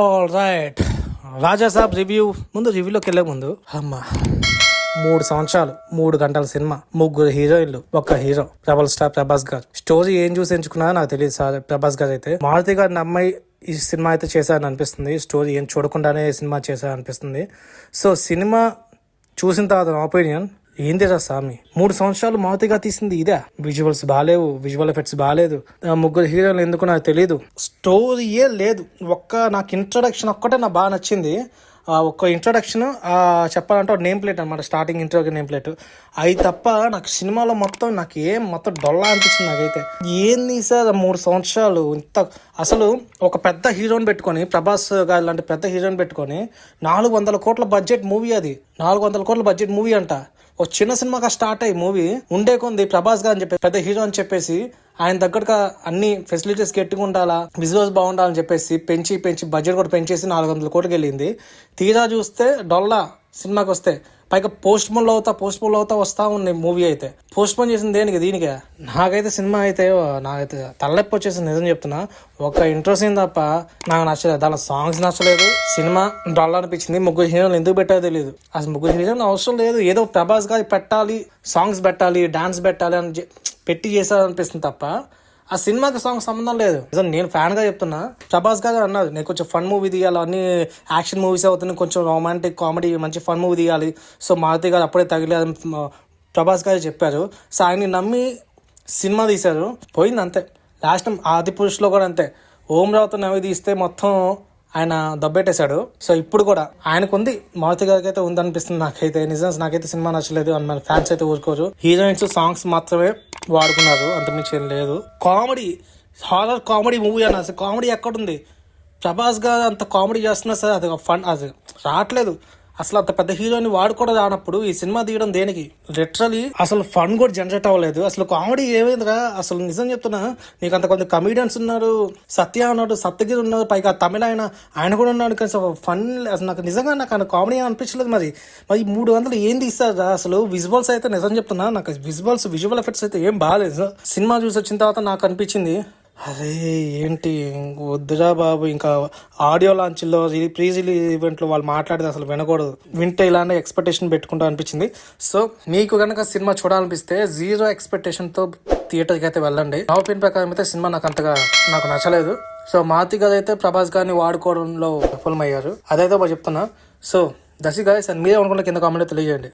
All right, రాజా సాబ్ review. రివ్యూలోకి వెళ్ళే ముందు 3 సంవత్సరాలు 3 గంటల సినిమా, 3 హీరోయిన్లు, 1 హీరో, రెబల్ స్టార్ ప్రభాస్ గారు. స్టోరీ ఏం చూసి ఎంచుకున్నా నాకు తెలియదు సార్. ప్రభాస్ గారు అయితే మారుతి గారిని అమ్మాయి ఈ సినిమా అయితే చేశారని అనిపిస్తుంది. స్టోరీ ఏం చూడకుండానే సినిమా చేశారని అనిపిస్తుంది. సో సినిమా చూసిన తర్వాత నా ఒపీనియన్ ఏందిరా సామి, 3 సంవత్సరాలు మారుతిగా తీసింది ఇదే. విజువల్స్ బాగాలేవు, విజువల్ ఎఫెక్ట్స్ బాగాలేదు, 3 హీరోలు ఎందుకు నాకు తెలియదు, స్టోరీయే లేదు. నాకు ఇంట్రడక్షన్ ఒక్కటే నాకు బాగా నచ్చింది. ఒక్క ఇంట్రొడక్షన్ చెప్పాలంటే నేమ్ ప్లేట్ అనమాట, స్టార్టింగ్ ఇంట్రోకి నేమ్ ప్లేట్. అవి తప్ప నాకు సినిమాలో మొత్తం డొల్లా అనిపించింది నాకైతే. ఏంది సార్ 3 సంవత్సరాలు ఇంత, అసలు ఒక పెద్ద హీరోని పెట్టుకొని, ప్రభాస్ గారు లాంటి పెద్ద హీరోని పెట్టుకొని 400 కోట్ల బడ్జెట్ మూవీ, అది 400 కోట్ల బడ్జెట్ మూవీ అంట. ఒక చిన్న సినిమాగా స్టార్ట్ అయ్యి మూవీ ఉండే కొంది ప్రభాస్ గారు అని చెప్పి పెద్ద హీరో అని చెప్పేసి ఆయన దగ్గరగా అన్ని ఫెసిలిటీస్ గట్టిగా ఉండాలా, విజువల్స్ బాగుండాలని చెప్పేసి పెంచి బడ్జెట్ కూడా పెంచేసి 400 కోట్లకి వెళ్ళింది. తీరా చూస్తే డొల్లా సినిమాకి వస్తే, పైగా పోస్ట్ పోన్ అవుతా వస్తా ఉంది మూవీ అయితే. పోస్ట్ పోన్ చేసింది దీనికే. నాకైతే సినిమా అయితే నాకైతే తలనొప్పి వచ్చేసింది, నిజం చెప్తున్నా. ఒక ఇంట్రో సీన్ తప్ప నాకు నచ్చలేదు, దాని సాంగ్స్ నచ్చలేదు, సినిమా డల్ అనిపించింది. 3 హీరోలు ఎందుకు పెట్టాలో తెలియదు, అసలు 3 హీరోలు అవసరం లేదు. ఏదో ప్రభాస్ గారి పెట్టాలి, సాంగ్స్ పెట్టాలి, డాన్స్ పెట్టాలి అని పెట్టి చేశారనిపిస్తుంది తప్ప ఆ సినిమాకి సాంగ్ సంబంధం లేదు. నేను ఫ్యాన్ గా చెప్తున్నా. ప్రభాస్ గారు అన్నారు నేను కొంచెం ఫన్ మూవీ తీయాలి, అన్ని యాక్షన్ మూవీస్ అవుతుంది, కొంచెం రొమాంటిక్ కామెడీ మంచి ఫన్ మూవీ తీయాలి. సో మారుతి గారు అప్పుడే తగిలేదు ప్రభాస్ గారు చెప్పారు. సో ఆయన్ని నమ్మి సినిమా తీశారు, పోయింది అంతే. లాస్ట్ ఆది పురుషులో కూడా అంతే, ఓం రావుతో నవ్వి తీస్తే మొత్తం ఆయన దబ్బెట్టేశాడు. సో ఇప్పుడు కూడా ఆయనకు ఉంది, మారుతి గారికి అయితే ఉందనిపిస్తుంది నాకైతే. నిజం నాకైతే సినిమా నచ్చలేదు అని మన ఫ్యాన్స్ అయితే ఊరుకోరు. హీరోయిన్స్ సాంగ్స్ మాత్రమే వాడుకున్నారు, అంతమించి ఏం లేదు. కామెడీ, హారర్ కామెడీ మూవీ అన్న, అసలు కామెడీ ఎక్కడుంది? ప్రభాస్ గారు అంత కామెడీ చేస్తున్నా సరే అది ఫన్ అది రావట్లేదు. అసలు అంత పెద్ద హీరోని వాడు కూడా రానప్పుడు ఈ సినిమా తీయడం దేనికి? లిటరలీ అసలు ఫన్ కూడా జనరేట్ అవ్వలేదు. అసలు కామెడీ ఏమైందిరా అసలు, నిజం చెప్తున్నా. నీకు అంత కొంత కమీడియన్స్ ఉన్నారు, సత్య ఉన్నాడు, సత్యగిరి ఉన్నారు, పైగా తమిళ ఆయన కూడా ఉన్నాడు. కానీ ఫన్ అసలు నాకు నిజంగా నాకు కామెడీ అనిపించలేదు. మరి 300 ఏం తీస్తారా అసలు? విజువల్స్ అయితే నిజం చెప్తున్నా, నాకు విజువల్ ఎఫెక్ట్స్ అయితే ఏం బాగాలేదు. సినిమా చూసి వచ్చిన తర్వాత నాకు అనిపించింది, అరే ఏంటి వద్దురా బాబు, ఇంకా ఆడియో లాంచ్లో ప్రీ రిలీజ్ ఈవెంట్లో వాళ్ళు మాట్లాడేది అసలు వినకూడదు, వింటే ఇలానే ఎక్స్పెక్టేషన్ పెట్టుకుంటా అనిపించింది. సో మీకు కనుక సినిమా చూడాలనిపిస్తే 0 ఎక్స్పెక్టేషన్తో థియేటర్కి అయితే వెళ్ళండి. నా ఒపీనియన్ ప్రకారం అయితే సినిమా నాకు నచ్చలేదు. సో మారుతి గారు అయితే ప్రభాస్ గారిని వాడుకోవడంలో విఫలమయ్యారు, అదైతే చెప్తున్నా. సో దసి గాయస్, మీరే అనుకుంటే కింద కామెంట్లో తెలియజేయండి.